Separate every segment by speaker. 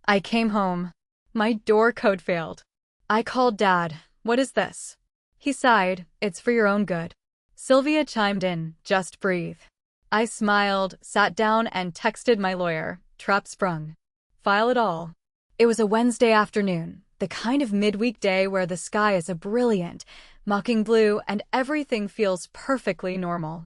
Speaker 1: I came home. My door code failed. I called Dad. What is this? He sighed. It's for your own good. Sylvia chimed in. Just breathe. I smiled, sat down, and texted my lawyer. Trap sprung. File it all. It was a Wednesday afternoon, the kind of midweek day where the sky is a brilliant, mocking blue and everything feels perfectly normal.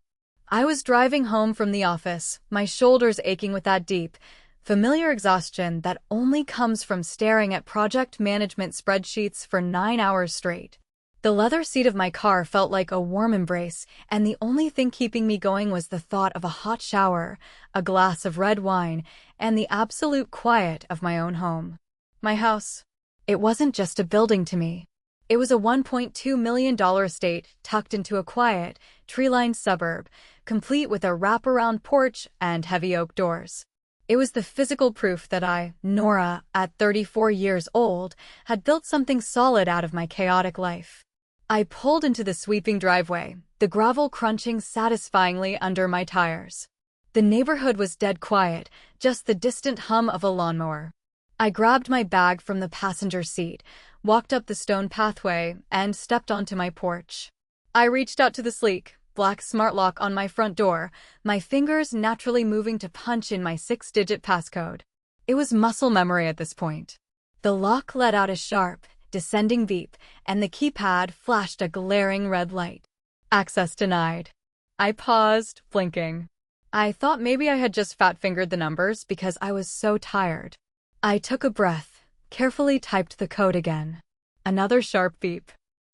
Speaker 1: I was driving home from the office, my shoulders aching with that deep, familiar exhaustion that only comes from staring at project management spreadsheets for 9 hours straight. The leather seat of my car felt like a warm embrace, and the only thing keeping me going was the thought of a hot shower, a glass of red wine, and the absolute quiet of my own home. My house. It wasn't just a building to me. It was a $1.2 million estate tucked into a quiet, tree-lined suburb, complete with a wraparound porch and heavy oak doors. It was the physical proof that I, Nora, at 34 years old, had built something solid out of my chaotic life. I pulled into the sweeping driveway, the gravel crunching satisfyingly under my tires. The neighborhood was dead quiet, just the distant hum of a lawnmower. I grabbed my bag from the passenger seat, walked up the stone pathway, and stepped onto my porch. I reached out to the sleek, black smart lock on my front door, my fingers naturally moving to punch in my 6-digit passcode. It was muscle memory at this point. The lock let out a sharp, descending beep, and the keypad flashed a glaring red light. Access denied. I paused, blinking. I thought maybe I had just fat-fingered the numbers because I was so tired. I took a breath, carefully typed the code again. Another sharp beep.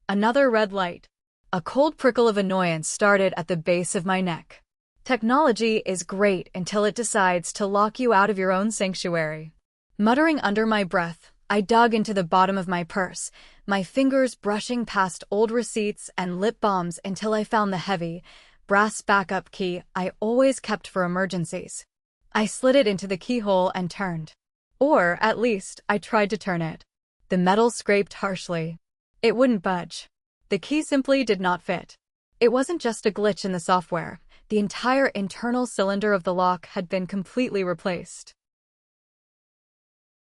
Speaker 1: Another red light. A cold prickle of annoyance started at the base of my neck. Technology is great until it decides to lock you out of your own sanctuary. Muttering under my breath, I dug into the bottom of my purse, my fingers brushing past old receipts and lip balms until I found the heavy, brass backup key I always kept for emergencies. I slid it into the keyhole and turned. Or, at least, I tried to turn it. The metal scraped harshly. It wouldn't budge. The key simply did not fit. It wasn't just a glitch in the software. The entire internal cylinder of the lock had been completely replaced.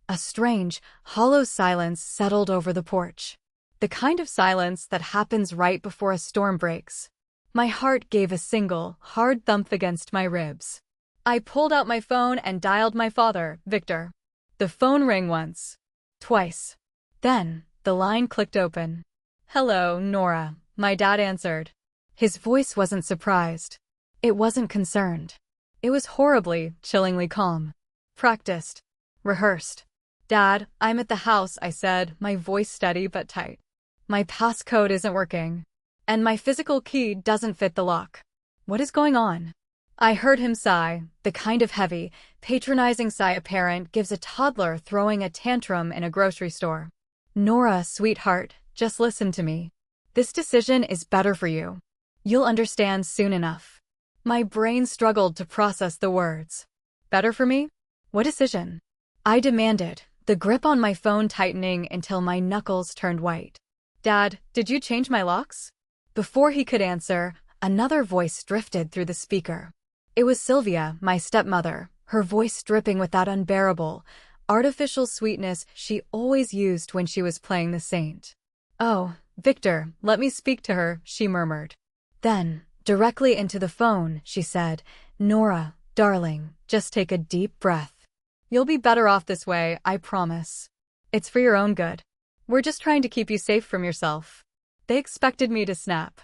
Speaker 1: A strange, hollow silence settled over the porch. The kind of silence that happens right before a storm breaks. My heart gave a single, hard thump against my ribs. I pulled out my phone and dialed my father, Victor. The phone rang once. Twice. Then, the line clicked open. "Hello, Nora," my dad answered. His voice wasn't surprised. It wasn't concerned. It was horribly, chillingly calm. Practiced. Rehearsed. "Dad, I'm at the house," I said, my voice steady but tight. "My passcode isn't working. And my physical key doesn't fit the lock. What is going on?" I heard him sigh, the kind of heavy, patronizing sigh a parent gives a toddler throwing a tantrum in a grocery store. "Nora, sweetheart, just listen to me. This decision is better for you. You'll understand soon enough." My brain struggled to process the words. Better for me? What decision? I demanded, the grip on my phone tightening until my knuckles turned white. "Dad, did you change my locks?" Before he could answer, another voice drifted through the speaker. It was Sylvia, my stepmother, her voice dripping with that unbearable, artificial sweetness she always used when she was playing the saint. "Oh, Victor, let me speak to her," she murmured. Then, directly into the phone, she said, "Nora, darling, just take a deep breath. You'll be better off this way, I promise. It's for your own good. We're just trying to keep you safe from yourself." They expected me to snap.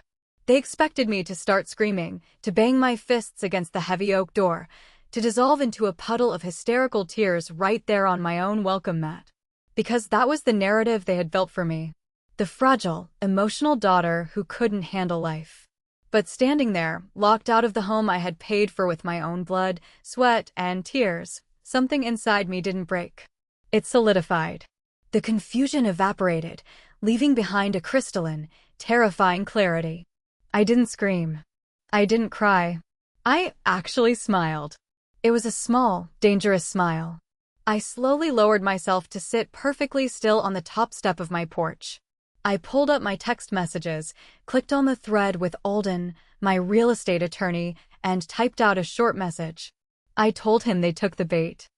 Speaker 1: They expected me to start screaming, to bang my fists against the heavy oak door, to dissolve into a puddle of hysterical tears right there on my own welcome mat. Because that was the narrative they had built for me. The fragile, emotional daughter who couldn't handle life. But standing there, locked out of the home I had paid for with my own blood, sweat, and tears, something inside me didn't break. It solidified. The confusion evaporated, leaving behind a crystalline, terrifying clarity. I didn't scream. I didn't cry. I actually smiled. It was a small, dangerous smile. I slowly lowered myself to sit perfectly still on the top step of my porch. I pulled up my text messages, clicked on the thread with Alden, my real estate attorney, and typed out a short message. I told him they took the bait.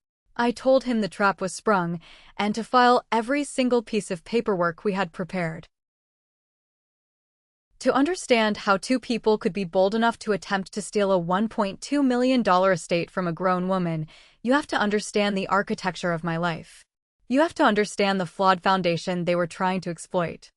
Speaker 1: I told him the trap was sprung and to file every single piece of paperwork we had prepared. To understand how two people could be bold enough to attempt to steal a $1.2 million estate from a grown woman, you have to understand the architecture of my life. You have to understand the flawed foundation they were trying to exploit.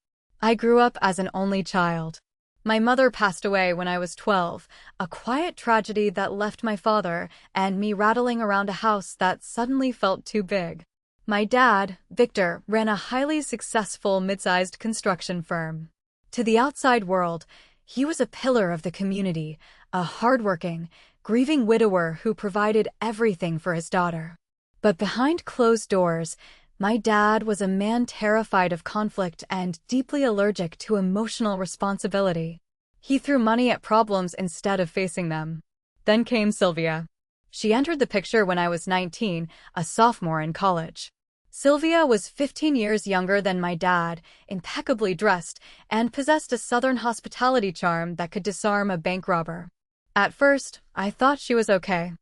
Speaker 1: I grew up as an only child. My mother passed away when I was 12, a quiet tragedy that left my father and me rattling around a house that suddenly felt too big. My dad, Victor, ran a highly successful mid-sized construction firm. To the outside world, he was a pillar of the community, a hardworking, grieving widower who provided everything for his daughter. But behind closed doors, my dad was a man terrified of conflict and deeply allergic to emotional responsibility. He threw money at problems instead of facing them. Then came Sylvia. She entered the picture when I was 19, a sophomore in college. Sylvia was 15 years younger than my dad, impeccably dressed, and possessed a southern hospitality charm that could disarm a bank robber. At first, I thought she was okay.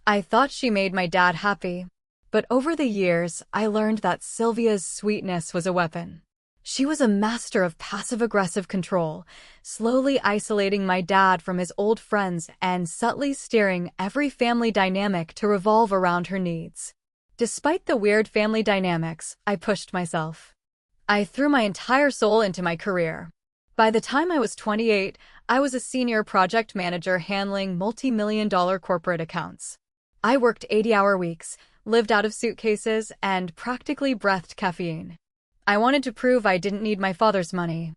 Speaker 1: I thought she made my dad happy. But over the years, I learned that Sylvia's sweetness was a weapon. She was a master of passive-aggressive control, slowly isolating my dad from his old friends and subtly steering every family dynamic to revolve around her needs. Despite the weird family dynamics, I pushed myself. I threw my entire soul into my career. By the time I was 28, I was a senior project manager handling multi-million-dollar corporate accounts. I worked 80-hour weeks, lived out of suitcases, and practically breathed caffeine. I wanted to prove I didn't need my father's money.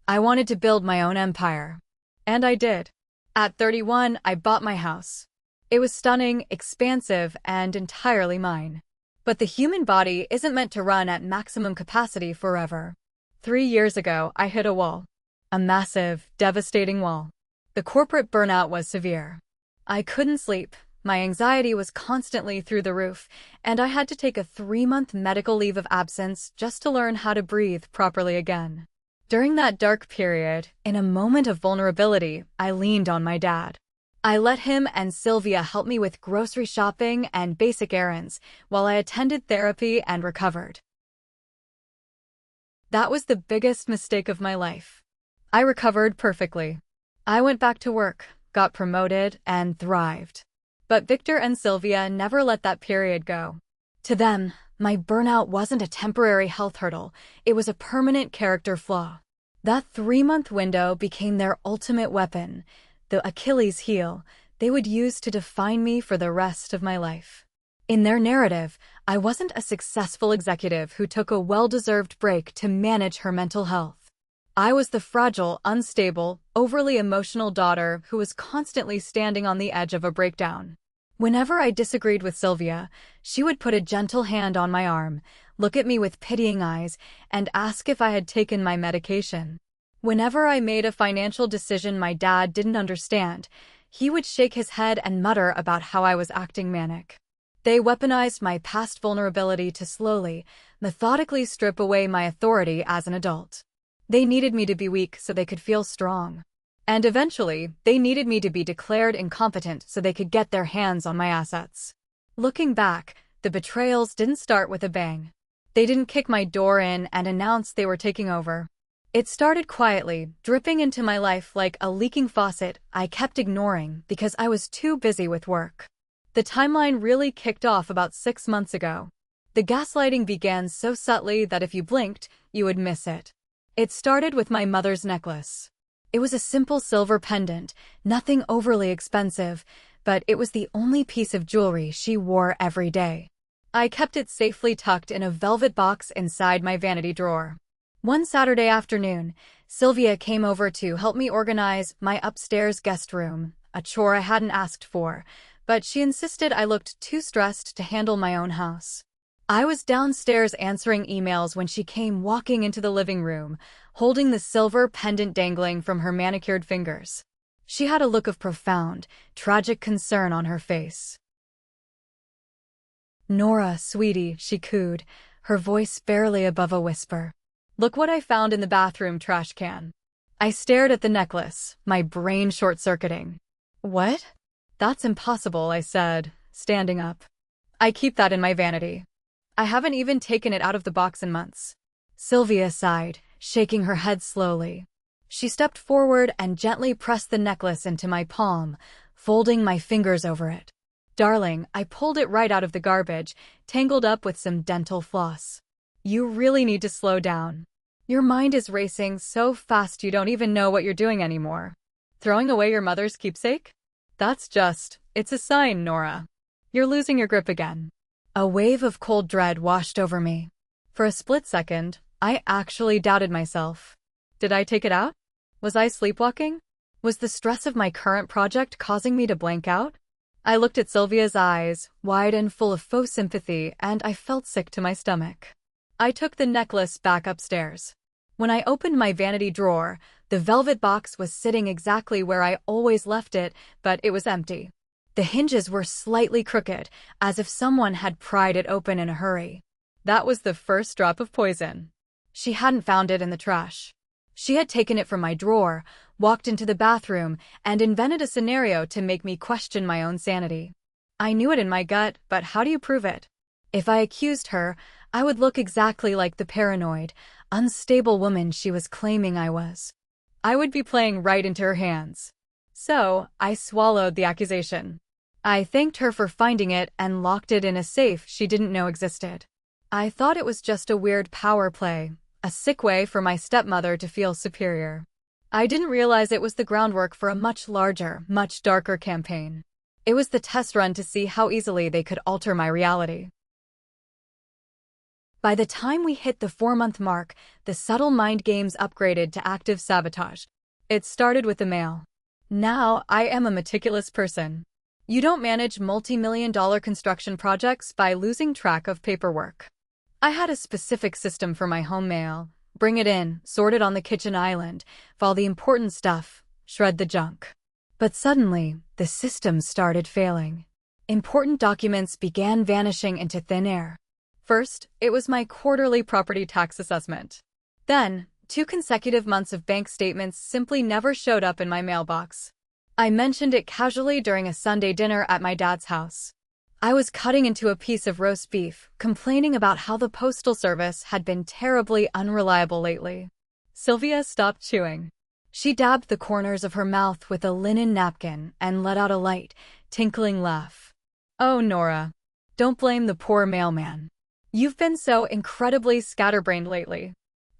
Speaker 1: I wanted to build my own empire. And I did. At 31, I bought my house. It was stunning, expansive, and entirely mine. But the human body isn't meant to run at maximum capacity forever. 3 years ago, I hit a wall. A massive, devastating wall. The corporate burnout was severe. I couldn't sleep. My anxiety was constantly through the roof, and I had to take a 3-month medical leave of absence just to learn how to breathe properly again. During that dark period, in a moment of vulnerability, I leaned on my dad. I let him and Sylvia help me with grocery shopping and basic errands while I attended therapy and recovered. That was the biggest mistake of my life. I recovered perfectly. I went back to work, got promoted, and thrived. But Victor and Sylvia never let that period go. To them, my burnout wasn't a temporary health hurdle, it was a permanent character flaw. That 3-month window became their ultimate weapon, the Achilles heel they would use to define me for the rest of my life. In their narrative, I wasn't a successful executive who took a well-deserved break to manage her mental health. I was the fragile, unstable, overly emotional daughter who was constantly standing on the edge of a breakdown. Whenever I disagreed with Sylvia, she would put a gentle hand on my arm, look at me with pitying eyes, and ask if I had taken my medication. Whenever I made a financial decision my dad didn't understand, he would shake his head and mutter about how I was acting manic. They weaponized my past vulnerability to slowly, methodically strip away my authority as an adult. They needed me to be weak so they could feel strong. And eventually, they needed me to be declared incompetent so they could get their hands on my assets. Looking back, the betrayals didn't start with a bang. They didn't kick my door in and announce they were taking over. It started quietly, dripping into my life like a leaking faucet I kept ignoring because I was too busy with work. The timeline really kicked off about 6 months ago. The gaslighting began so subtly that if you blinked, you would miss it. It started with my mother's necklace. It was a simple silver pendant, nothing overly expensive, but it was the only piece of jewelry she wore every day. I kept it safely tucked in a velvet box inside my vanity drawer. One Saturday afternoon, Sylvia came over to help me organize my upstairs guest room, a chore I hadn't asked for, but she insisted I looked too stressed to handle my own house. I was downstairs answering emails when she came walking into the living room, holding the silver pendant dangling from her manicured fingers. She had a look of profound, tragic concern on her face. "Nora, sweetie," she cooed, her voice barely above a whisper. "Look what I found in the bathroom trash can." I stared at the necklace, my brain short-circuiting. "What?" "That's impossible," I said, standing up. I keep that in my vanity. I haven't even taken it out of the box in months. Sylvia sighed, shaking her head slowly. She stepped forward and gently pressed the necklace into my palm, folding my fingers over it. Darling, I pulled it right out of the garbage, tangled up with some dental floss. You really need to slow down. Your mind is racing so fast you don't even know what you're doing anymore. Throwing away your mother's keepsake? It's a sign, Nora. You're losing your grip again. A wave of cold dread washed over me. For a split second, I actually doubted myself. Did I take it out? Was I sleepwalking? Was the stress of my current project causing me to blank out? I looked at Sylvia's eyes, wide and full of faux sympathy, and I felt sick to my stomach. I took the necklace back upstairs. When I opened my vanity drawer, the velvet box was sitting exactly where I always left it, but it was empty. The hinges were slightly crooked, as if someone had pried it open in a hurry. That was the first drop of poison. She hadn't found it in the trash. She had taken it from my drawer, walked into the bathroom, and invented a scenario to make me question my own sanity. I knew it in my gut, but how do you prove it? If I accused her, I would look exactly like the paranoid, unstable woman she was claiming I was. I would be playing right into her hands. So, I swallowed the accusation. I thanked her for finding it and locked it in a safe she didn't know existed. I thought it was just a weird power play, a sick way for my stepmother to feel superior. I didn't realize it was the groundwork for a much larger, much darker campaign. It was the test run to see how easily they could alter my reality. By the time we hit the 4-month mark, the subtle mind games upgraded to active sabotage. It started with the mail. Now, I am a meticulous person. You don't manage multi-million-dollar construction projects by losing track of paperwork. I had a specific system for my home mail. Bring it in, sort it on the kitchen island, file the important stuff, shred the junk. But suddenly, the system started failing. Important documents began vanishing into thin air. First, it was my quarterly property tax assessment. Then, 2 consecutive months of bank statements simply never showed up in my mailbox. I mentioned it casually during a Sunday dinner at my dad's house. I was cutting into a piece of roast beef, complaining about how the postal service had been terribly unreliable lately. Sylvia stopped chewing. She dabbed the corners of her mouth with a linen napkin and let out a light, tinkling laugh. Oh, Nora. Don't blame the poor mailman. You've been so incredibly scatterbrained lately.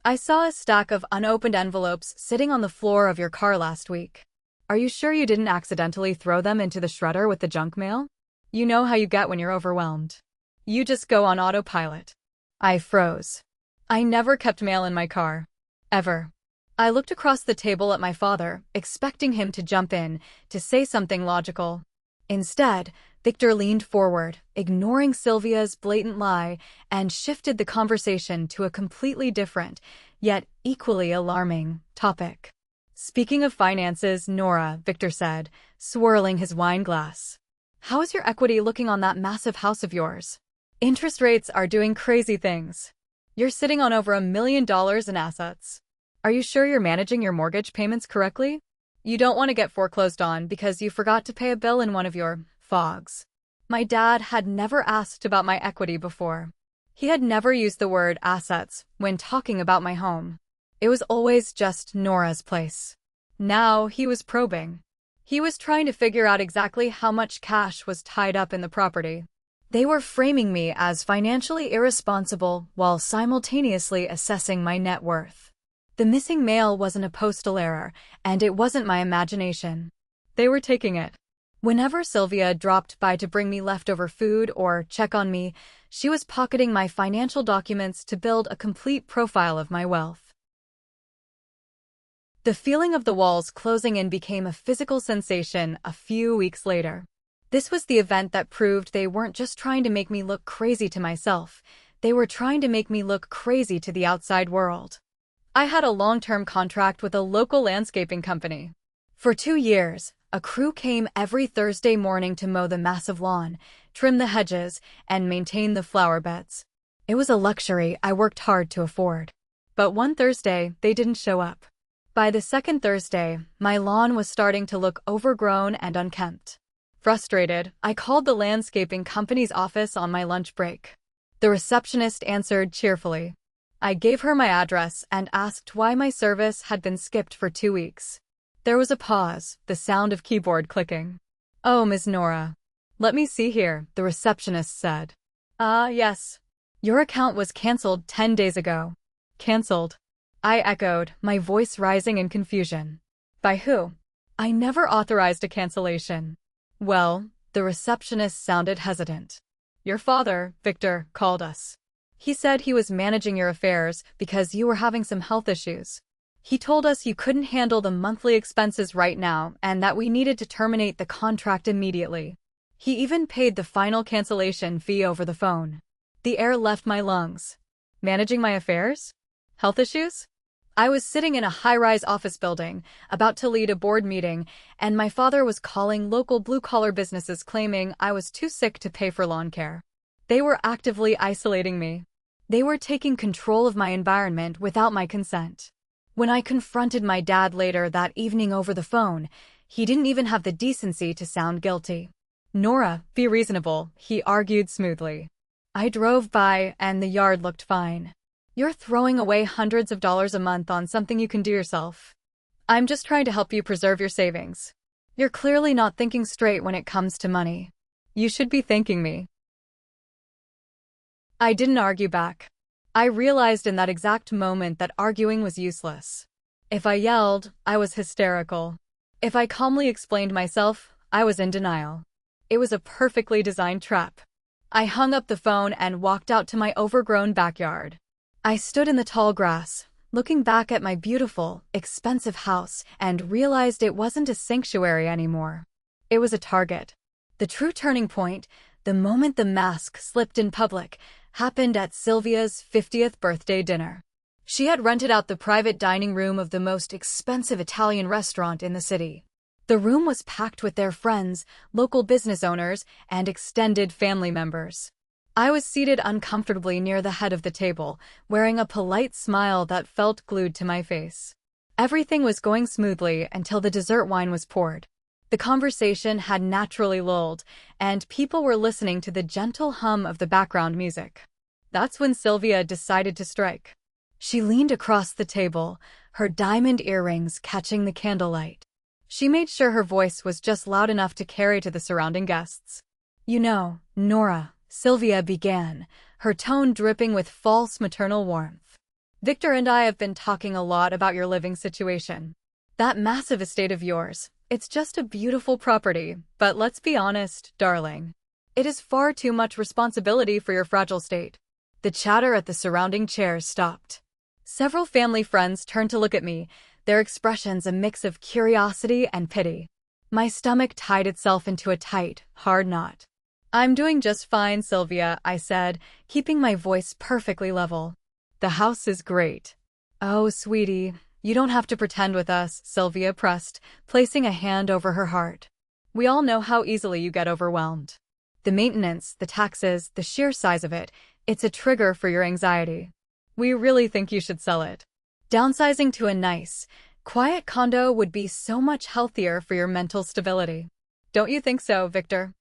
Speaker 1: I saw a stack of unopened envelopes sitting on the floor of your car last week. Are you sure you didn't accidentally throw them into the shredder with the junk mail? You know how you get when you're overwhelmed. You just go on autopilot. I froze. I never kept mail in my car. Ever. I looked across the table at my father, expecting him to jump in, to say something logical. Instead, Victor leaned forward, ignoring Sylvia's blatant lie, and shifted the conversation to a completely different, yet equally alarming, topic. Speaking of finances, Nora, Victor said, swirling his wine glass. How is your equity looking on that massive house of yours? Interest rates are doing crazy things. You're sitting on over $1 million in assets. Are you sure you're managing your mortgage payments correctly? You don't want to get foreclosed on because you forgot to pay a bill in one of your fogs. My dad had never asked about my equity before. He had never used the word assets when talking about my home. It was always just Nora's place. Now he was probing. He was trying to figure out exactly how much cash was tied up in the property. They were framing me as financially irresponsible while simultaneously assessing my net worth. The missing mail wasn't a postal error, and it wasn't my imagination. They were taking it. Whenever Sylvia dropped by to bring me leftover food or check on me, she was pocketing my financial documents to build a complete profile of my wealth. The feeling of the walls closing in became a physical sensation a few weeks later. This was the event that proved they weren't just trying to make me look crazy to myself, they were trying to make me look crazy to the outside world. I had a long-term contract with a local landscaping company. For 2 years, a crew came every Thursday morning to mow the massive lawn, trim the hedges, and maintain the flower beds. It was a luxury I worked hard to afford. But one Thursday, they didn't show up. By the second Thursday, my lawn was starting to look overgrown and unkempt. Frustrated, I called the landscaping company's office on my lunch break. The receptionist answered cheerfully. I gave her my address and asked why my service had been skipped for 2 weeks. There was a pause, the sound of keyboard clicking. "Oh, Ms. Nora. Let me see here," the receptionist said. Yes. Your account was cancelled 10 days ago." "Cancelled?" I echoed, my voice rising in confusion. "By who? I never authorized a cancellation." "Well," the receptionist sounded hesitant. "Your father, Victor, called us. He said he was managing your affairs because you were having some health issues. He told us you couldn't handle the monthly expenses right now and that we needed to terminate the contract immediately. He even paid the final cancellation fee over the phone." The air left my lungs. Managing my affairs? Health issues? I was sitting in a high-rise office building, about to lead a board meeting, and my father was calling local blue-collar businesses claiming I was too sick to pay for lawn care. They were actively isolating me. They were taking control of my environment without my consent. When I confronted my dad later that evening over the phone, he didn't even have the decency to sound guilty. "Nora, be reasonable," he argued smoothly. "I drove by and the yard looked fine. You're throwing away hundreds of dollars a month on something you can do yourself. I'm just trying to help you preserve your savings. You're clearly not thinking straight when it comes to money. You should be thanking me." I didn't argue back. I realized in that exact moment that arguing was useless. If I yelled, I was hysterical. If I calmly explained myself, I was in denial. It was a perfectly designed trap. I hung up the phone and walked out to my overgrown backyard. I stood in the tall grass, looking back at my beautiful, expensive house, and realized it wasn't a sanctuary anymore. It was a target. The true turning point, the moment the mask slipped in public, happened at Sylvia's 50th birthday dinner. She had rented out the private dining room of the most expensive Italian restaurant in the city. The room was packed with their friends, local business owners, and extended family members. I was seated uncomfortably near the head of the table, wearing a polite smile that felt glued to my face. Everything was going smoothly until the dessert wine was poured. The conversation had naturally lulled, and people were listening to the gentle hum of the background music. That's when Sylvia decided to strike. She leaned across the table, her diamond earrings catching the candlelight. She made sure her voice was just loud enough to carry to the surrounding guests. "You know, Nora," Sylvia began, her tone dripping with false maternal warmth. "Victor and I have been talking a lot about your living situation. That massive estate of yours, it's just a beautiful property, but let's be honest, darling. It is far too much responsibility for your fragile state." The chatter at the surrounding chairs stopped. Several family friends turned to look at me, their expressions a mix of curiosity and pity. My stomach tied itself into a tight, hard knot. "I'm doing just fine, Sylvia," I said, keeping my voice perfectly level. "The house is great." "Oh, sweetie, you don't have to pretend with us," Sylvia pressed, placing a hand over her heart. "We all know how easily you get overwhelmed. The maintenance, the taxes, the sheer size of it, it's a trigger for your anxiety. We really think you should sell it. Downsizing to a nice, quiet condo would be so much healthier for your mental stability. Don't you think so, Victor?"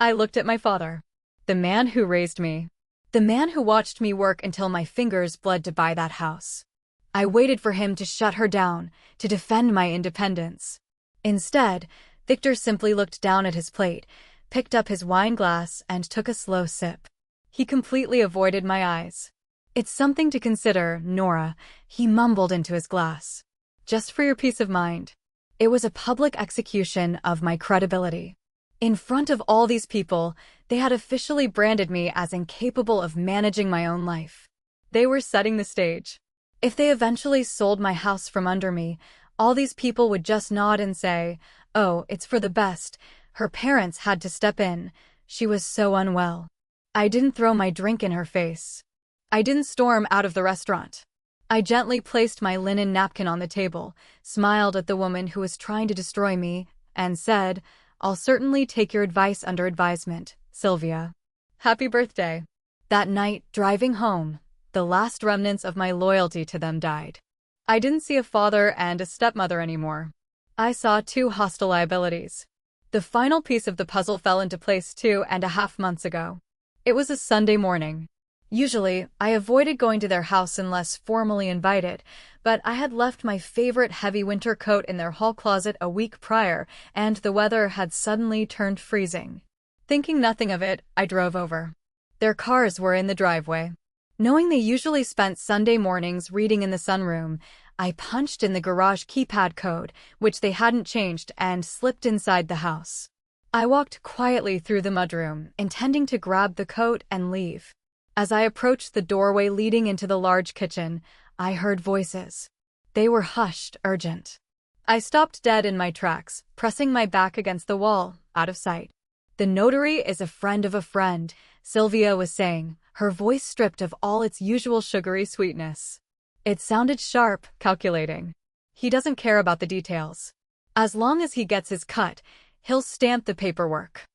Speaker 1: I looked at my father, the man who raised me, the man who watched me work until my fingers bled to buy that house. I waited for him to shut her down, to defend my independence. Instead, Victor simply looked down at his plate, picked up his wine glass, and took a slow sip. He completely avoided my eyes. "It's something to consider, Nora," he mumbled into his glass. "Just for your peace of mind." It was a public execution of my credibility. In front of all these people, they had officially branded me as incapable of managing my own life. They were setting the stage. If they eventually sold my house from under me, all these people would just nod and say, "Oh, it's for the best." Her parents had to step in. She was so unwell. I didn't throw my drink in her face. I didn't storm out of the restaurant. I gently placed my linen napkin on the table, smiled at the woman who was trying to destroy me, and said, "I'll certainly take your advice under advisement, Sylvia. Happy birthday." That night, driving home, the last remnants of my loyalty to them died. I didn't see a father and a stepmother anymore. I saw 2 hostile liabilities. The final piece of the puzzle fell into place 2.5 months ago. It was a Sunday morning. Usually, I avoided going to their house unless formally invited, but I had left my favorite heavy winter coat in their hall closet a week prior, and the weather had suddenly turned freezing. Thinking nothing of it, I drove over. Their cars were in the driveway. Knowing they usually spent Sunday mornings reading in the sunroom, I punched in the garage keypad code, which they hadn't changed, and slipped inside the house. I walked quietly through the mudroom, intending to grab the coat and leave. As I approached the doorway leading into the large kitchen, I heard voices. They were hushed, urgent. I stopped dead in my tracks, pressing my back against the wall, out of sight. "The notary is a friend of a friend," Sylvia was saying, her voice stripped of all its usual sugary sweetness. It sounded sharp, calculating. "He doesn't care about the details. As long as he gets his cut, he'll stamp the paperwork."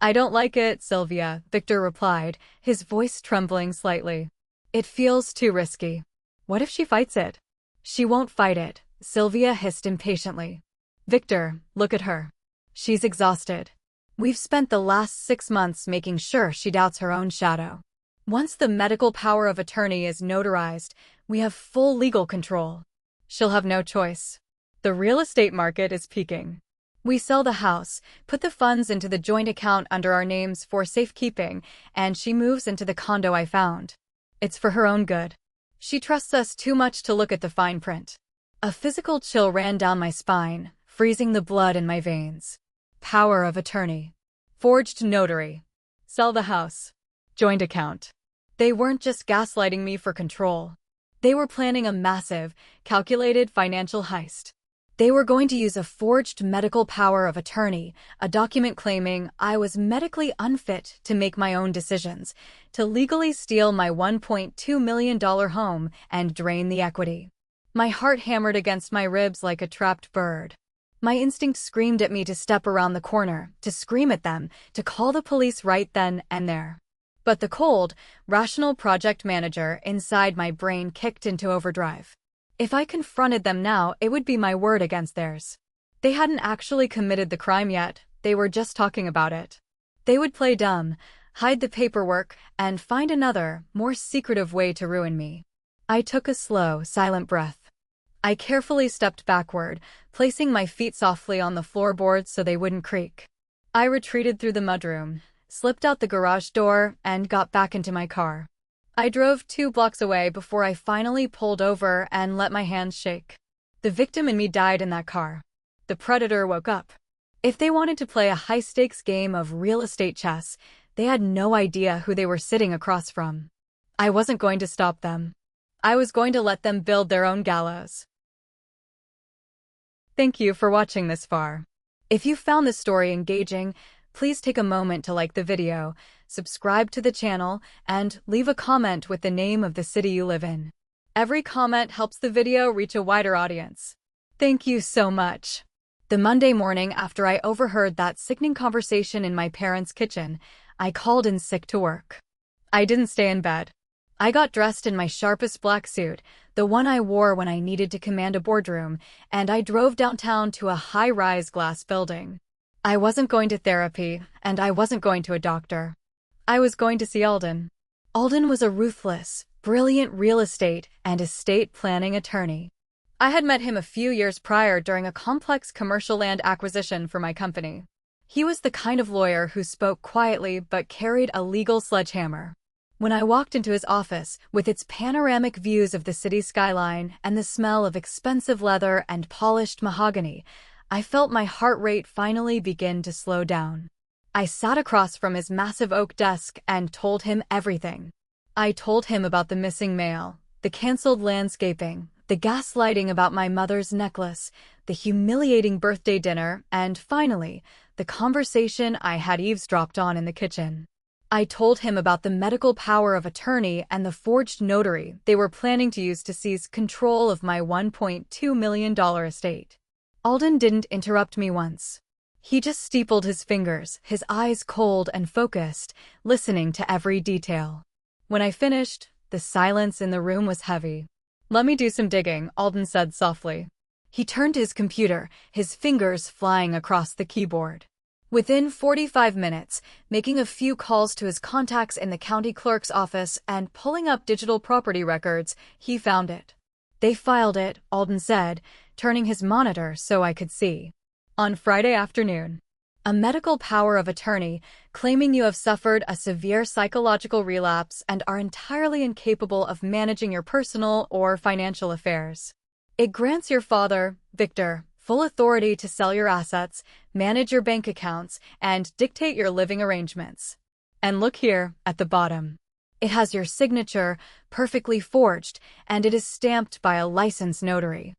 Speaker 1: "I don't like it, Sylvia," Victor replied, his voice trembling slightly. "It feels too risky. What if she fights it?" "She won't fight it," Sylvia hissed impatiently. "Victor, look at her. She's exhausted. We've spent the last 6 months making sure she doubts her own shadow. Once the medical power of attorney is notarized, we have full legal control. She'll have no choice. The real estate market is peaking. We sell the house, put the funds into the joint account under our names for safekeeping, and she moves into the condo I found. It's for her own good. She trusts us too much to look at the fine print." A physical chill ran down my spine, freezing the blood in my veins. Power of attorney. Forged notary. Sell the house. Joint account. They weren't just gaslighting me for control. They were planning a massive, calculated financial heist. They were going to use a forged medical power of attorney, a document claiming I was medically unfit to make my own decisions, to legally steal my $1.2 million home and drain the equity. My heart hammered against my ribs like a trapped bird. My instinct screamed at me to step around the corner, to scream at them, to call the police right then and there. But the cold, rational project manager inside my brain kicked into overdrive. If I confronted them now, it would be my word against theirs. They hadn't actually committed the crime yet, they were just talking about it. They would play dumb, hide the paperwork, and find another, more secretive way to ruin me. I took a slow, silent breath. I carefully stepped backward, placing my feet softly on the floorboards so they wouldn't creak. I retreated through the mudroom, slipped out the garage door, and got back into my car. I drove 2 blocks away before I finally pulled over and let my hands shake. The victim in me died in that car. The predator woke up. If they wanted to play a high-stakes game of real estate chess, they had no idea who they were sitting across from. I wasn't going to stop them. I was going to let them build their own gallows. Thank you for watching this far. If you found this story engaging, please take a moment to like the video, subscribe to the channel, and leave a comment with the name of the city you live in. Every comment helps the video reach a wider audience. Thank you so much. The Monday morning after I overheard that sickening conversation in my parents' kitchen, I called in sick to work. I didn't stay in bed. I got dressed in my sharpest black suit, the one I wore when I needed to command a boardroom, and I drove downtown to a high-rise glass building. I wasn't going to therapy, and I wasn't going to a doctor. I was going to see Alden. Alden was a ruthless, brilliant real estate and estate planning attorney. I had met him a few years prior during a complex commercial land acquisition for my company. He was the kind of lawyer who spoke quietly but carried a legal sledgehammer. When I walked into his office, with its panoramic views of the city skyline and the smell of expensive leather and polished mahogany, I felt my heart rate finally begin to slow down. I sat across from his massive oak desk and told him everything. I told him about the missing mail, the canceled landscaping, the gaslighting about my mother's necklace, the humiliating birthday dinner, and finally, the conversation I had eavesdropped on in the kitchen. I told him about the medical power of attorney and the forged notary they were planning to use to seize control of my $1.2 million estate. Alden didn't interrupt me once. He just steepled his fingers, his eyes cold and focused, listening to every detail. When I finished, the silence in the room was heavy. "Let me do some digging," Alden said softly. He turned to his computer, his fingers flying across the keyboard. Within 45 minutes, making a few calls to his contacts in the county clerk's office and pulling up digital property records, he found it. "They filed it," Alden said, turning his monitor so I could see. "On Friday afternoon. A medical power of attorney claiming you have suffered a severe psychological relapse and are entirely incapable of managing your personal or financial affairs. It grants your father, Victor, full authority to sell your assets, manage your bank accounts, and dictate your living arrangements." And look here, at the bottom. It has your signature, perfectly forged, and it is stamped by a licensed notary.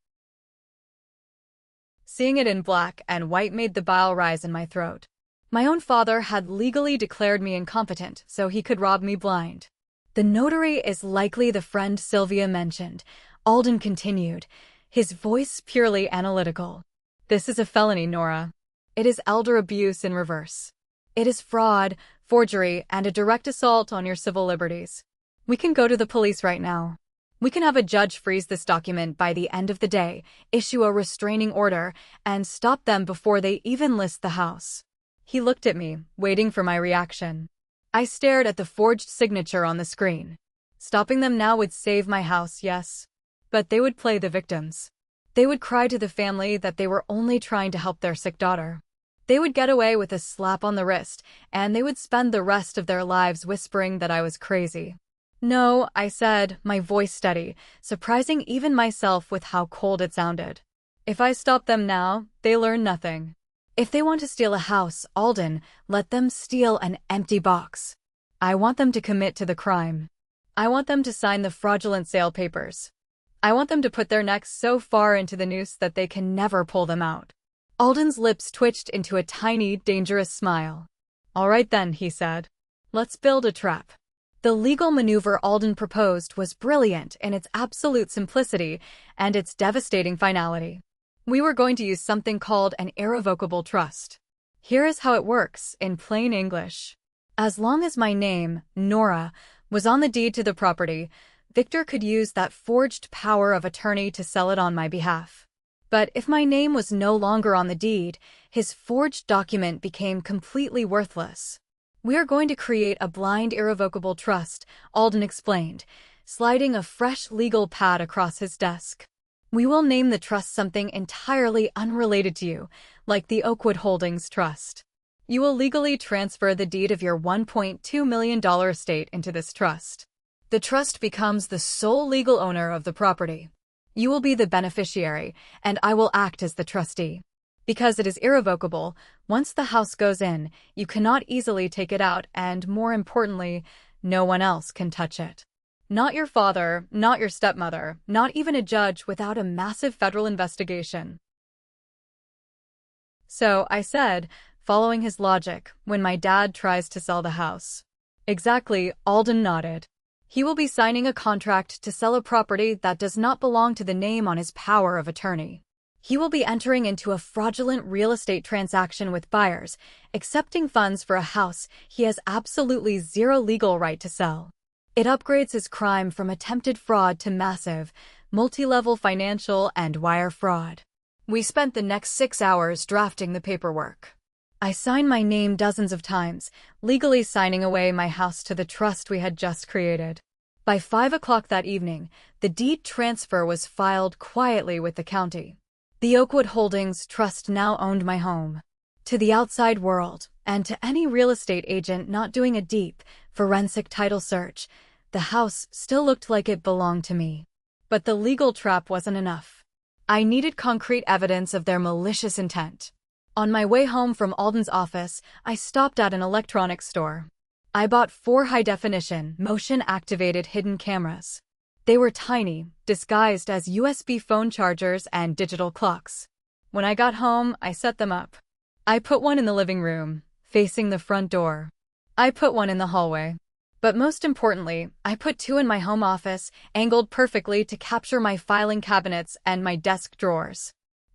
Speaker 1: Seeing it in black and white made the bile rise in my throat. My own father had legally declared me incompetent so he could rob me blind. "The notary is likely the friend Sylvia mentioned," Alden continued, his voice purely analytical. "This is a felony, Nora. It is elder abuse in reverse. It is fraud, forgery, and a direct assault on your civil liberties. We can go to the police right now. We can have a judge freeze this document by the end of the day, issue a restraining order, and stop them before they even list the house." He looked at me, waiting for my reaction. I stared at the forged signature on the screen. Stopping them now would save my house, yes. But they would play the victims. They would cry to the family that they were only trying to help their sick daughter. They would get away with a slap on the wrist, and they would spend the rest of their lives whispering that I was crazy. "No," I said, my voice steady, surprising even myself with how cold it sounded. "If I stop them now, they learn nothing. If they want to steal a house, Alden, let them steal an empty box. I want them to commit to the crime. I want them to sign the fraudulent sale papers. I want them to put their necks so far into the noose that they can never pull them out." Alden's lips twitched into a tiny, dangerous smile. "All right then," he said. "Let's build a trap." The legal maneuver Alden proposed was brilliant in its absolute simplicity and its devastating finality. We were going to use something called an irrevocable trust. Here is how it works, in plain English. As long as my name, Nora, was on the deed to the property, Victor could use that forged power of attorney to sell it on my behalf. But if my name was no longer on the deed, his forged document became completely worthless. "We are going to create a blind irrevocable trust," Alden explained, sliding a fresh legal pad across his desk. "We will name the trust something entirely unrelated to you, like the Oakwood Holdings Trust. You will legally transfer the deed of your $1.2 million estate into this trust. The trust becomes the sole legal owner of the property. You will be the beneficiary, and I will act as the trustee. Because it is irrevocable, once the house goes in, you cannot easily take it out, and more importantly, no one else can touch it. Not your father, not your stepmother, not even a judge without a massive federal investigation." "So," I said, following his logic, "when my dad tries to sell the house." "Exactly," Alden nodded. "He will be signing a contract to sell a property that does not belong to the name on his power of attorney. He will be entering into a fraudulent real estate transaction with buyers, accepting funds for a house he has absolutely zero legal right to sell. It upgrades his crime from attempted fraud to massive, multi-level financial and wire fraud." We spent the next 6 hours drafting the paperwork. I signed my name dozens of times, legally signing away my house to the trust we had just created. By 5 o'clock that evening, the deed transfer was filed quietly with the county. The Oakwood Holdings Trust now owned my home. To the outside world, and to any real estate agent not doing a deep, forensic title search, the house still looked like it belonged to me. But the legal trap wasn't enough. I needed concrete evidence of their malicious intent. On my way home from Alden's office, I stopped at an electronics store. I bought 4 high-definition, motion-activated hidden cameras. They were tiny, disguised as USB phone chargers and digital clocks. When I got home, I set them up. I put one in the living room, facing the front door. I put one in the hallway. But most importantly, I put 2 in my home office, angled perfectly to capture my filing cabinets and my desk drawers.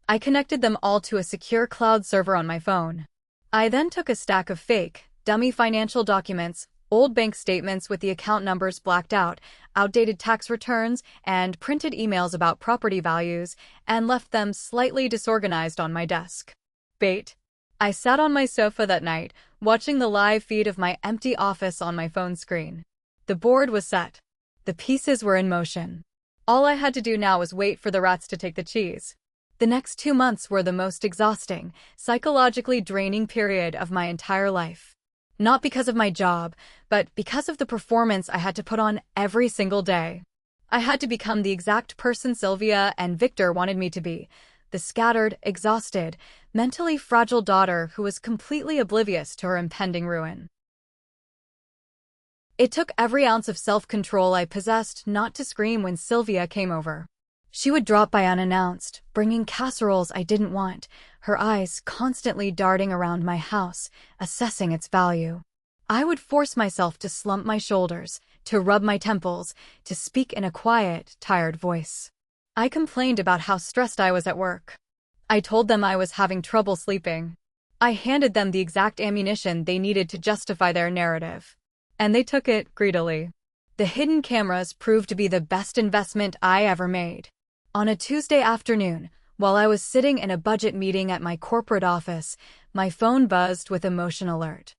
Speaker 1: I connected them all to a secure cloud server on my phone. I then took a stack of fake, dummy financial documents, Old bank statements with the account numbers blacked out, outdated tax returns, and printed emails about property values, and left them slightly disorganized on my desk. Bait. I sat on my sofa that night, watching the live feed of my empty office on my phone screen. The board was set. The pieces were in motion. All I had to do now was wait for the rats to take the cheese. The next 2 months were the most exhausting, psychologically draining period of my entire life. Not because of my job, but because of the performance I had to put on every single day. I had to become the exact person Sylvia and Victor wanted me to be, the scattered, exhausted, mentally fragile daughter who was completely oblivious to her impending ruin. It took every ounce of self-control I possessed not to scream when Sylvia came over. She would drop by unannounced, bringing casseroles I didn't want, her eyes constantly darting around my house, assessing its value. I would force myself to slump my shoulders, to rub my temples, to speak in a quiet, tired voice. I complained about how stressed I was at work. I told them I was having trouble sleeping. I handed them the exact ammunition they needed to justify their narrative. And they took it greedily. The hidden cameras proved to be the best investment I ever made. On a Tuesday afternoon, while I was sitting in a budget meeting at my corporate office, my phone buzzed with a motion alert.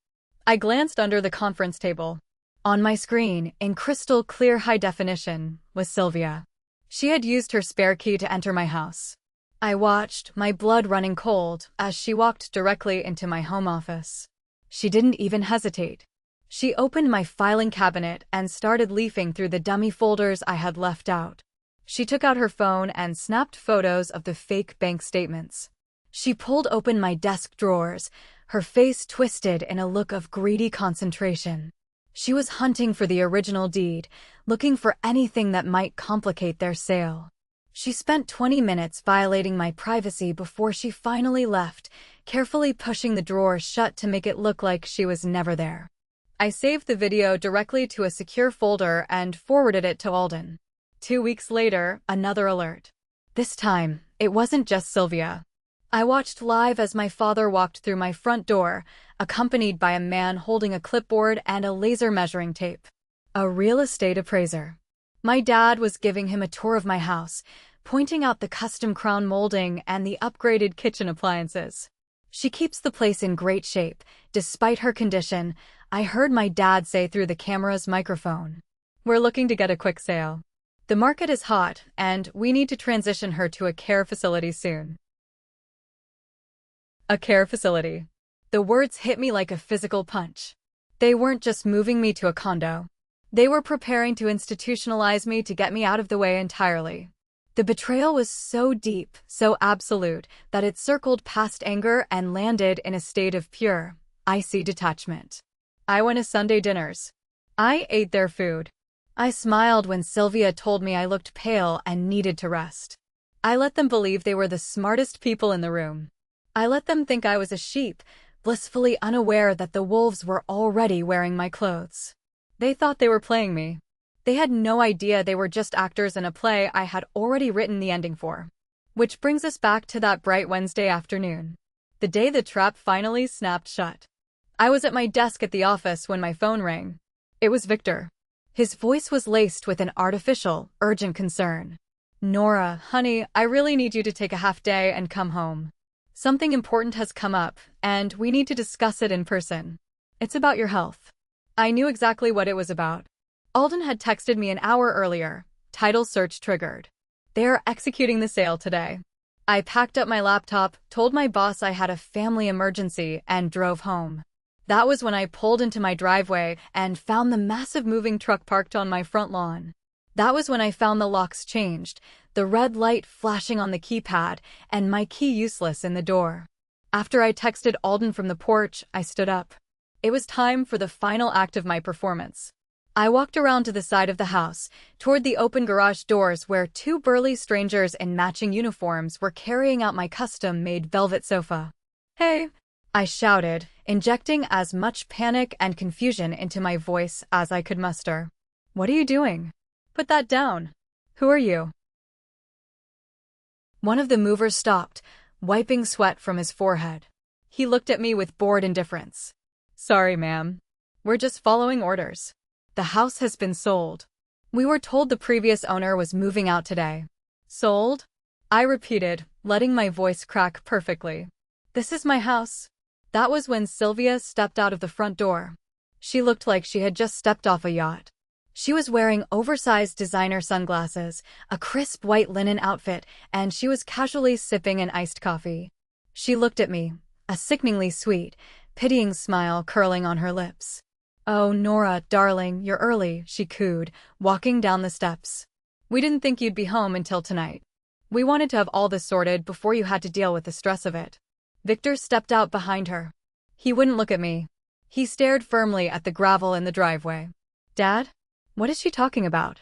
Speaker 1: I glanced under the conference table. On my screen, in crystal clear high definition, was Sylvia. She had used her spare key to enter my house. I watched, my blood running cold, as she walked directly into my home office. She didn't even hesitate. She opened my filing cabinet and started leafing through the dummy folders I had left out. She took out her phone and snapped photos of the fake bank statements. She pulled open my desk drawers, her face twisted in a look of greedy concentration. She was hunting for the original deed, looking for anything that might complicate their sale. She spent 20 minutes violating my privacy before she finally left, carefully pushing the drawer shut to make it look like she was never there. I saved the video directly to a secure folder and forwarded it to Alden. 2 weeks later, another alert. This time, it wasn't just Sylvia. I watched live as my father walked through my front door, accompanied by a man holding a clipboard and a laser measuring tape. A real estate appraiser. My dad was giving him a tour of my house, pointing out the custom crown molding and the upgraded kitchen appliances. She keeps the place in great shape, despite her condition, I heard my dad say through the camera's microphone. We're looking to get a quick sale. The market is hot, and we need to transition her to a care facility soon. A care facility. The words hit me like a physical punch. They weren't just moving me to a condo. They were preparing to institutionalize me to get me out of the way entirely. The betrayal was so deep, so absolute, that it circled past anger and landed in a state of pure, icy detachment. I went to Sunday dinners. I ate their food. I smiled when Sylvia told me I looked pale and needed to rest. I let them believe they were the smartest people in the room. I let them think I was a sheep, blissfully unaware that the wolves were already wearing my clothes. They thought they were playing me. They had no idea they were just actors in a play I had already written the ending for. Which brings us back to that bright Wednesday afternoon. The day the trap finally snapped shut. I was at my desk at the office when my phone rang. It was Victor. His voice was laced with an artificial, urgent concern. Nora, honey, I really need you to take a half day and come home. Something important has come up, and we need to discuss it in person. It's about your health. I knew exactly what it was about. Alden had texted me an hour earlier. Title search triggered. They are executing the sale today. I packed up my laptop, told my boss I had a family emergency, and drove home. That was when I pulled into my driveway and found the massive moving truck parked on my front lawn. That was when I found the locks changed, the red light flashing on the keypad, and my key useless in the door. After I texted Alden from the porch, I stood up. It was time for the final act of my performance. I walked around to the side of the house, toward the open garage doors where 2 burly strangers in matching uniforms were carrying out my custom-made velvet sofa. Hey! I shouted, injecting as much panic and confusion into my voice as I could muster. What are you doing? Put that down. Who are you? One of the movers stopped, wiping sweat from his forehead. He looked at me with bored indifference. Sorry, ma'am. We're just following orders. The house has been sold. We were told the previous owner was moving out today. Sold? I repeated, letting my voice crack perfectly. This is my house. That was when Sylvia stepped out of the front door. She looked like she had just stepped off a yacht. She was wearing oversized designer sunglasses, a crisp white linen outfit, and she was casually sipping an iced coffee. She looked at me, a sickeningly sweet, pitying smile curling on her lips. "Oh, Nora, darling, you're early," she cooed, walking down the steps. "We didn't think you'd be home until tonight. We wanted to have all this sorted before you had to deal with the stress of it." Victor stepped out behind her. He wouldn't look at me. He stared firmly at the gravel in the driveway. "Dad? What is she talking about?"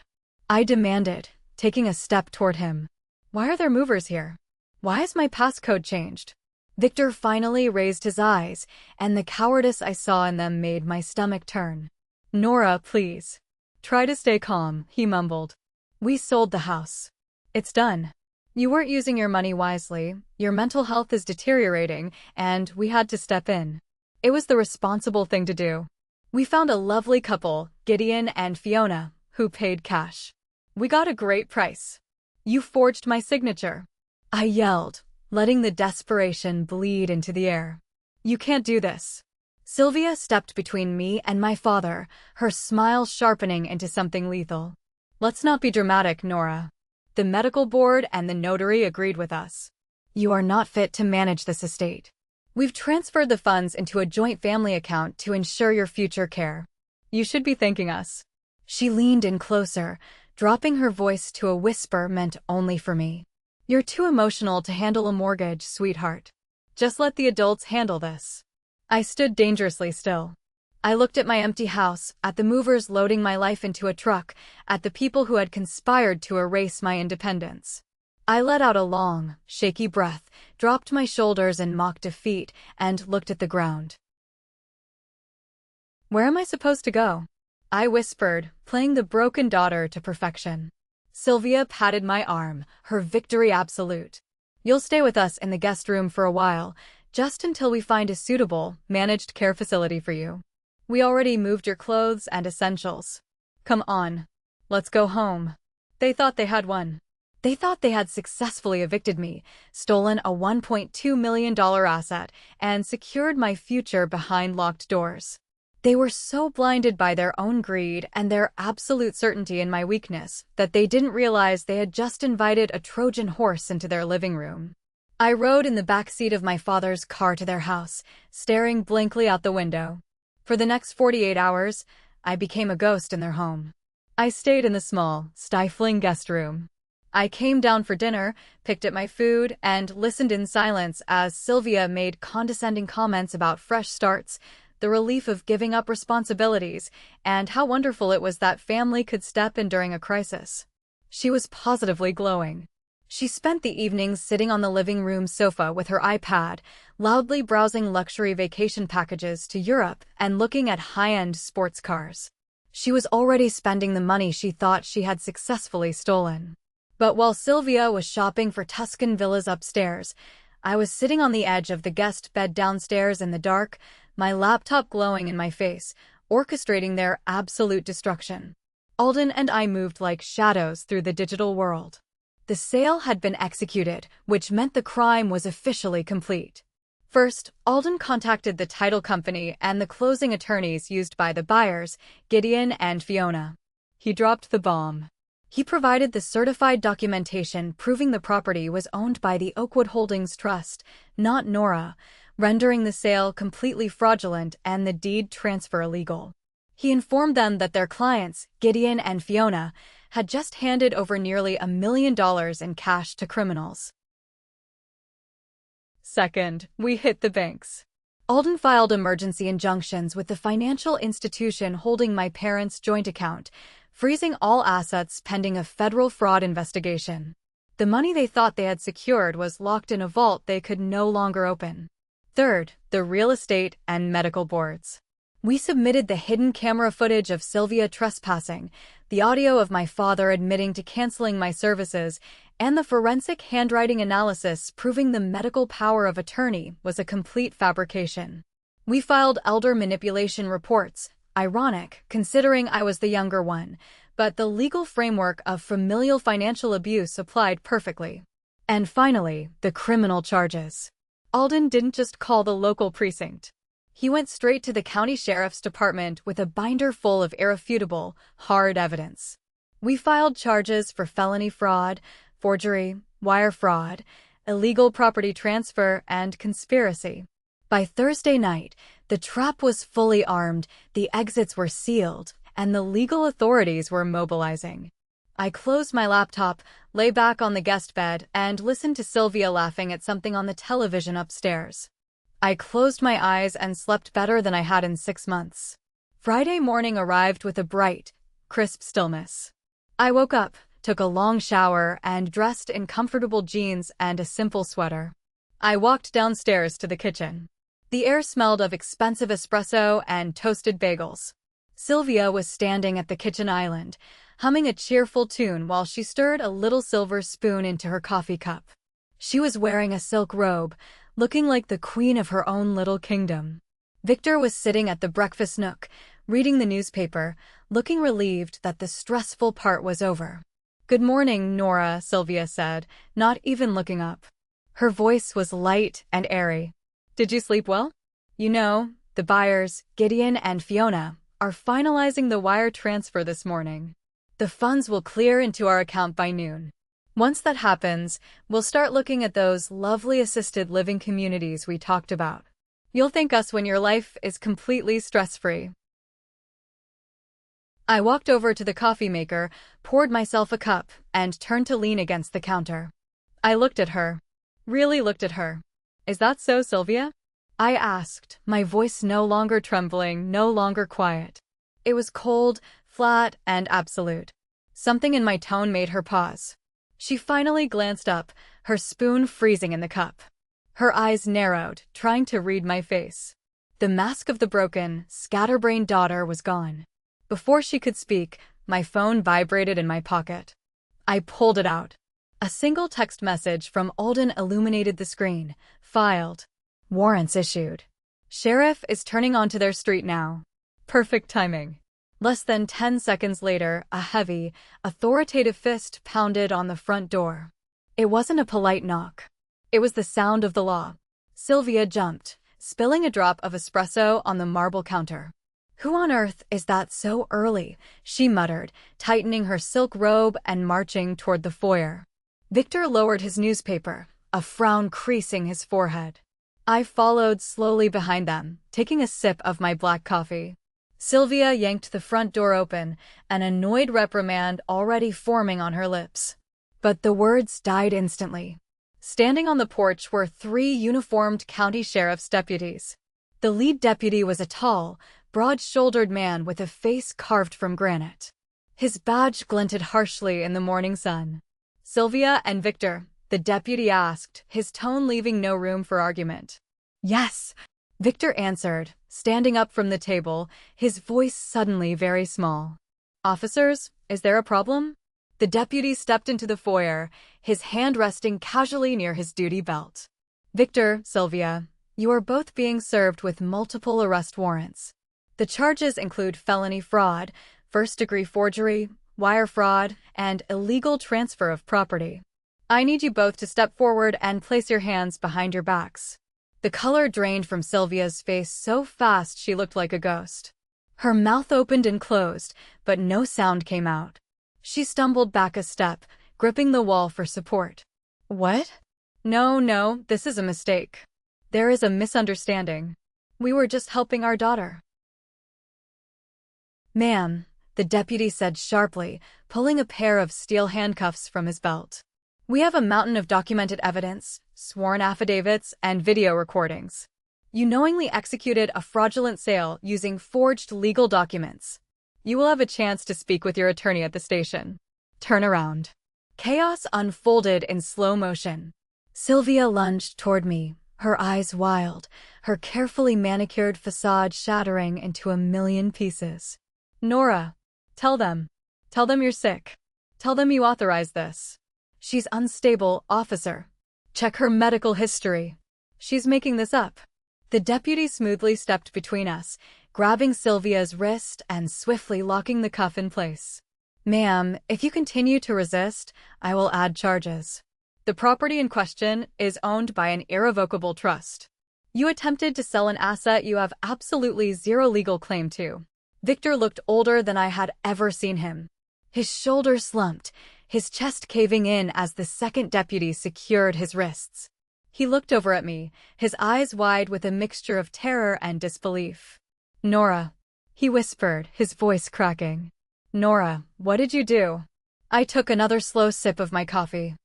Speaker 1: I demanded, taking a step toward him. "Why are there movers here? Why has my passcode changed?" Victor finally raised his eyes, and the cowardice I saw in them made my stomach turn. "Nora, please. Try to stay calm," he mumbled. "We sold the house. It's done. You weren't using your money wisely, your mental health is deteriorating, and we had to step in. It was the responsible thing to do. We found a lovely couple, Gideon and Fiona, who paid cash. We got a great price. You forged my signature," I yelled, letting the desperation bleed into the air. "You can't do this." Sylvia stepped between me and my father, her smile sharpening into something lethal. "Let's not be dramatic, Nora. The medical board and the notary agreed with us. You are not fit to manage this estate. We've transferred the funds into a joint family account to ensure your future care. You should be thanking us." She leaned in closer, dropping her voice to a whisper meant only for me. "You're too emotional to handle a mortgage, sweetheart. Just let the adults handle this." I stood dangerously still. I looked at my empty house, at the movers loading my life into a truck, at the people who had conspired to erase my independence. I let out a long, shaky breath, dropped my shoulders in mock defeat, and looked at the ground. "Where am I supposed to go?" I whispered, playing the broken daughter to perfection. Sylvia patted my arm, her victory absolute. "You'll stay with us in the guest room for a while, just until we find a suitable, managed care facility for you. We already moved your clothes and essentials. Come on. Let's go home." They thought they had won. They thought they had successfully evicted me, stolen a $1.2 million asset, and secured my future behind locked doors. They were so blinded by their own greed and their absolute certainty in my weakness that they didn't realize they had just invited a Trojan horse into their living room. I rode in the back seat of my father's car to their house, staring blankly out the window. For the next 48 hours, I became a ghost in their home. I stayed in the small, stifling guest room. I came down for dinner, picked at my food, and listened in silence as Sylvia made condescending comments about fresh starts, the relief of giving up responsibilities, and how wonderful it was that family could step in during a crisis. She was positively glowing. She spent the evenings sitting on the living room sofa with her iPad, loudly browsing luxury vacation packages to Europe and looking at high-end sports cars. She was already spending the money she thought she had successfully stolen. But while Sylvia was shopping for Tuscan villas upstairs, I was sitting on the edge of the guest bed downstairs in the dark, my laptop glowing in my face, orchestrating their absolute destruction. Alden and I moved like shadows through the digital world. The sale had been executed, which meant the crime was officially complete. First, Alden contacted the title company and the closing attorneys used by the buyers, Gideon and Fiona. He dropped the bomb. He provided the certified documentation proving the property was owned by the Oakwood Holdings Trust, not Nora, rendering the sale completely fraudulent and the deed transfer illegal. He informed them that their clients, Gideon and Fiona, had just handed over nearly $1 million in cash to criminals. Second, we hit the banks. Alden filed emergency injunctions with the financial institution holding my parents' joint account, freezing all assets pending a federal fraud investigation. The money they thought they had secured was locked in a vault they could no longer open. Third, the real estate and medical boards. We submitted the hidden camera footage of Sylvia trespassing, the audio of my father admitting to canceling my services, and the forensic handwriting analysis proving the medical power of attorney was a complete fabrication. We filed elder manipulation reports, Ironic, considering I was the younger one, but the legal framework of familial financial abuse applied perfectly. And finally, the criminal charges. Alden didn't just call the local precinct. He went straight to the county sheriff's department with a binder full of irrefutable, hard evidence. We filed charges for felony fraud, forgery, wire fraud, illegal property transfer, and conspiracy. By Thursday night, the trap was fully armed, the exits were sealed, and the legal authorities were mobilizing. I closed my laptop, lay back on the guest bed, and listened to Sylvia laughing at something on the television upstairs. I closed my eyes and slept better than I had in 6 months. Friday morning arrived with a bright, crisp stillness. I woke up, took a long shower, and dressed in comfortable jeans and a simple sweater. I walked downstairs to the kitchen. The air smelled of expensive espresso and toasted bagels. Sylvia was standing at the kitchen island, humming a cheerful tune while she stirred a little silver spoon into her coffee cup. She was wearing a silk robe, looking like the queen of her own little kingdom. Victor was sitting at the breakfast nook, reading the newspaper, looking relieved that the stressful part was over. "Good morning, Nora," Sylvia said, not even looking up. Her voice was light and airy. "Did you sleep well? You know, the buyers, Gideon and Fiona, are finalizing the wire transfer this morning. The funds will clear into our account by noon. Once that happens, we'll start looking at those lovely assisted living communities we talked about. You'll thank us when your life is completely stress-free." I walked over to the coffee maker, poured myself a cup, and turned to lean against the counter. I looked at her. Really looked at her. "Is that so, Sylvia?" I asked, my voice no longer trembling, no longer quiet. It was cold, flat, and absolute. Something in my tone made her pause. She finally glanced up, her spoon freezing in the cup. Her eyes narrowed, trying to read my face. The mask of the broken, scatterbrained daughter was gone. Before she could speak, my phone vibrated in my pocket. I pulled it out. A single text message from Alden illuminated the screen. Filed. Warrants issued. Sheriff is turning onto their street now. Perfect timing. Less than 10 seconds later, a heavy, authoritative fist pounded on the front door. It wasn't a polite knock. It was the sound of the law. Sylvia jumped, spilling a drop of espresso on the marble counter. "Who on earth is that so early?" she muttered, tightening her silk robe and marching toward the foyer. Victor lowered his newspaper, a frown creasing his forehead. I followed slowly behind them, taking a sip of my black coffee. Sylvia yanked the front door open, an annoyed reprimand already forming on her lips. But the words died instantly. Standing on the porch were 3 uniformed county sheriff's deputies. The lead deputy was a tall, broad-shouldered man with a face carved from granite. His badge glinted harshly in the morning sun. "Sylvia and Victor?" the deputy asked, his tone leaving no room for argument. "Yes," Victor answered, standing up from the table, his voice suddenly very small. "Officers, is there a problem?" The deputy stepped into the foyer, his hand resting casually near his duty belt. "Victor, Sylvia, you are both being served with multiple arrest warrants. The charges include felony fraud, first-degree forgery, wire fraud, and illegal transfer of property. I need you both to step forward and place your hands behind your backs." The color drained from Sylvia's face so fast she looked like a ghost. Her mouth opened and closed, but no sound came out. She stumbled back a step, gripping the wall for support. "What?" No, this is a mistake. There is a misunderstanding. We were just helping our daughter." "Ma'am," the deputy said sharply, pulling a pair of steel handcuffs from his belt. "We have a mountain of documented evidence, sworn affidavits, and video recordings. You knowingly executed a fraudulent sale using forged legal documents. You will have a chance to speak with your attorney at the station. Turn around." Chaos unfolded in slow motion. Sylvia lunged toward me, her eyes wild, her carefully manicured facade shattering into a million pieces. "Nora, tell them. Tell them you're sick. Tell them you authorized this. She's unstable, officer. Check her medical history. She's making this up." The deputy smoothly stepped between us, grabbing Sylvia's wrist and swiftly locking the cuff in place. "Ma'am, if you continue to resist, I will add charges. The property in question is owned by an irrevocable trust. You attempted to sell an asset you have absolutely zero legal claim to." Victor looked older than I had ever seen him. His shoulders slumped, his chest caving in as the second deputy secured his wrists. He looked over at me, his eyes wide with a mixture of terror and disbelief. "Nora," he whispered, his voice cracking. "Nora, what did you do?" I took another slow sip of my coffee.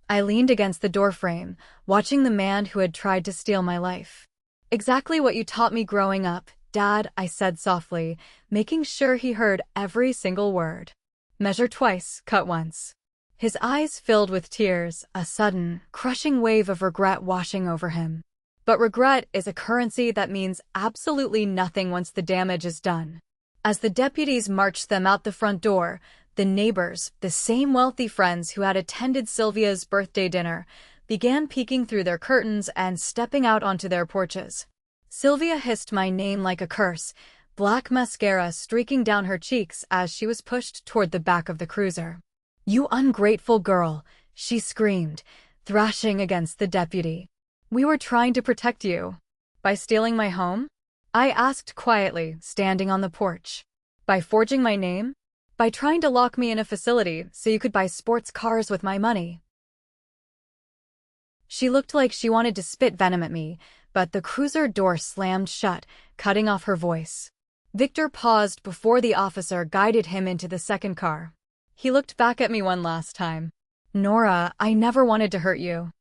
Speaker 1: I leaned against the doorframe, watching the man who had tried to steal my life. "Exactly what you taught me growing up, Dad," I said softly, making sure he heard every single word. "Measure twice, cut once." His eyes filled with tears, a sudden, crushing wave of regret washing over him. But regret is a currency that means absolutely nothing once the damage is done. As the deputies marched them out the front door, the neighbors, the same wealthy friends who had attended Sylvia's birthday dinner, began peeking through their curtains and stepping out onto their porches. Sylvia hissed my name like a curse, black mascara streaking down her cheeks as she was pushed toward the back of the cruiser. "You ungrateful girl," she screamed, thrashing against the deputy. "We were trying to protect you." "By stealing my home?" I asked quietly, standing on the porch. "By forging my name? By trying to lock me in a facility so you could buy sports cars with my money?" She looked like she wanted to spit venom at me, but the cruiser door slammed shut, cutting off her voice. Victor paused before the officer guided him into the second car. He looked back at me one last time. "Nora, I never wanted to hurt you.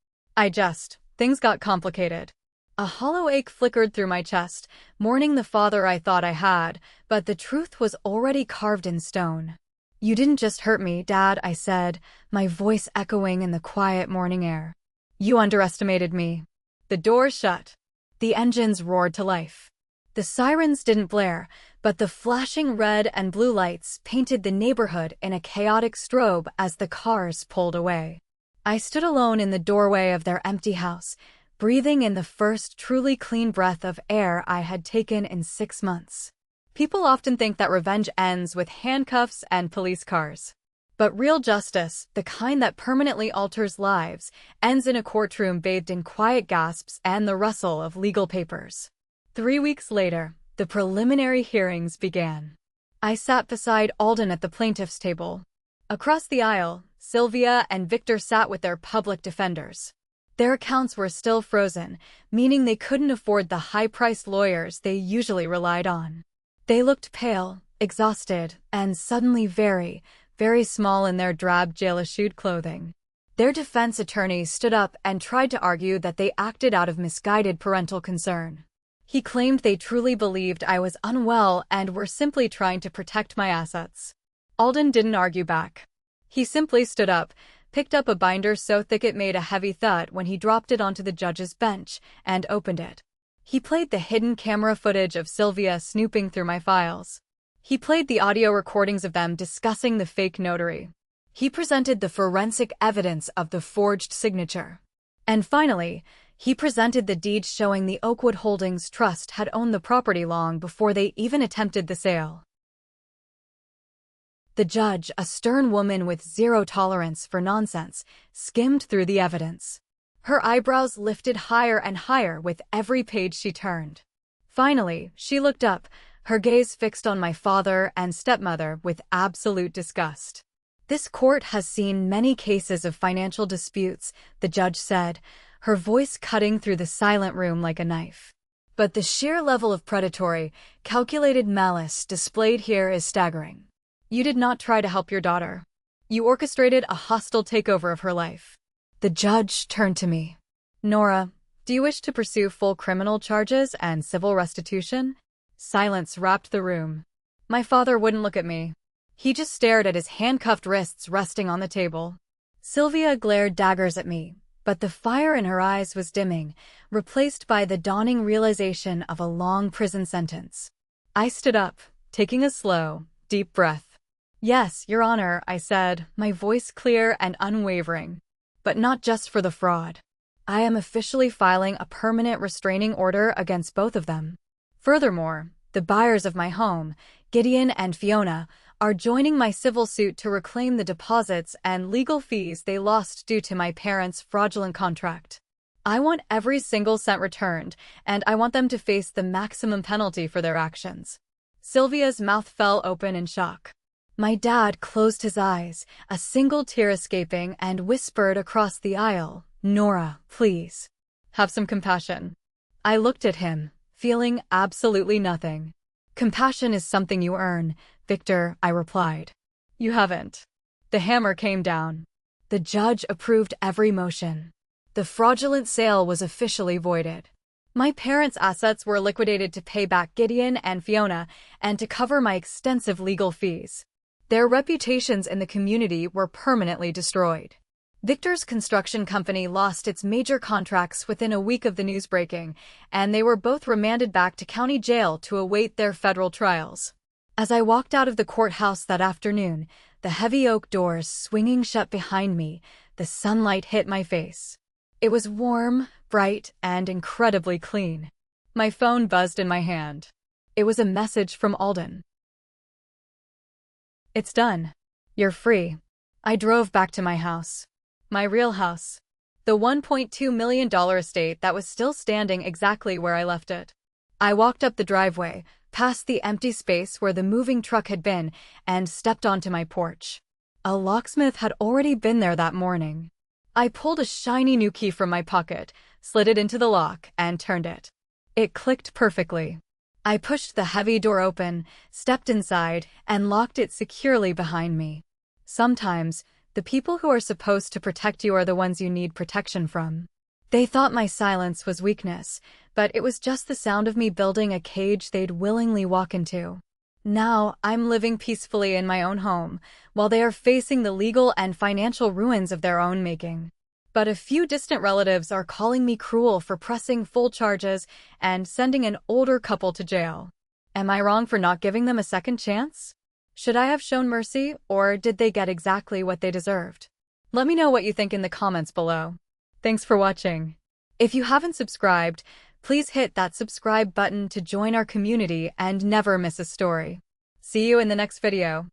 Speaker 1: Things got complicated." A hollow ache flickered through my chest, mourning the father I thought I had, but the truth was already carved in stone. "You didn't just hurt me, Dad," I said, my voice echoing in the quiet morning air. "You underestimated me." The door shut. The engines roared to life. The sirens didn't blare, but the flashing red and blue lights painted the neighborhood in a chaotic strobe as the cars pulled away. I stood alone in the doorway of their empty house, breathing in the first truly clean breath of air I had taken in 6 months. People often think that revenge ends with handcuffs and police cars. But real justice, the kind that permanently alters lives, ends in a courtroom bathed in quiet gasps and the rustle of legal papers. 3 weeks later, the preliminary hearings began. I sat beside Alden at the plaintiff's table. Across the aisle, Sylvia and Victor sat with their public defenders. Their accounts were still frozen, meaning they couldn't afford the high-priced lawyers they usually relied on. They looked pale, exhausted, and suddenly very, very small in their drab jail-issued clothing. Their defense attorney stood up and tried to argue that they acted out of misguided parental concern. He claimed they truly believed I was unwell and were simply trying to protect my assets. Alden didn't argue back. He simply stood up, picked up a binder so thick it made a heavy thud when he dropped it onto the judge's bench, and opened it. He played the hidden camera footage of Sylvia snooping through my files. He played the audio recordings of them discussing the fake notary. He presented the forensic evidence of the forged signature. And finally, he presented the deed showing the Oakwood Holdings Trust had owned the property long before they even attempted the sale. The judge, a stern woman with zero tolerance for nonsense, skimmed through the evidence. Her eyebrows lifted higher and higher with every page she turned. Finally, she looked up, her gaze fixed on my father and stepmother with absolute disgust. "This court has seen many cases of financial disputes," the judge said, her voice cutting through the silent room like a knife. "But the sheer level of predatory, calculated malice displayed here is staggering. You did not try to help your daughter. You orchestrated a hostile takeover of her life." The judge turned to me. "Nora, do you wish to pursue full criminal charges and civil restitution?" Silence wrapped the room. My father wouldn't look at me. He just stared at his handcuffed wrists resting on the table. Sylvia glared daggers at me, but the fire in her eyes was dimming, replaced by the dawning realization of a long prison sentence. I stood up, taking a slow, deep breath. "Yes, Your Honor," I said, my voice clear and unwavering. "But not just for the fraud. I am officially filing a permanent restraining order against both of them. Furthermore, The buyers of my home, Gideon and Fiona, are joining my civil suit to reclaim the deposits and legal fees they lost due to my parents' fraudulent contract. I want every single cent returned, and I want them to face the maximum penalty for their actions. Sylvia's mouth fell open in shock. My dad closed his eyes, a single tear escaping, and whispered across the aisle, "Nora, please. Have some compassion." I looked at him, feeling absolutely nothing. "Compassion is something you earn, Victor," I replied. "You haven't." The hammer came down. The judge approved every motion. The fraudulent sale was officially voided. My parents' assets were liquidated to pay back Gideon and Fiona and to cover my extensive legal fees. Their reputations in the community were permanently destroyed. Victor's construction company lost its major contracts within a week of the news breaking, and they were both remanded back to county jail to await their federal trials. As I walked out of the courthouse that afternoon, the heavy oak doors swinging shut behind me, the sunlight hit my face. It was warm, bright, and incredibly clean. My phone buzzed in my hand. It was a message from Alden. "It's done. You're free." I drove back to my house. My real house. The $1.2 million estate that was still standing exactly where I left it. I walked up the driveway, past the empty space where the moving truck had been, and stepped onto my porch. A locksmith had already been there that morning. I pulled a shiny new key from my pocket, slid it into the lock, and turned it. It clicked perfectly. I pushed the heavy door open, stepped inside, and locked it securely behind me. Sometimes, the people who are supposed to protect you are the ones you need protection from. They thought my silence was weakness, but it was just the sound of me building a cage they'd willingly walk into. Now, I'm living peacefully in my own home, while they are facing the legal and financial ruins of their own making. But a few distant relatives are calling me cruel for pressing full charges and sending an older couple to jail. Am I wrong for not giving them a second chance? Should I have shown mercy, or did they get exactly what they deserved? Let me know what you think in the comments below. Thanks for watching. If you haven't subscribed, please hit that subscribe button to join our community and never miss a story. See you in the next video.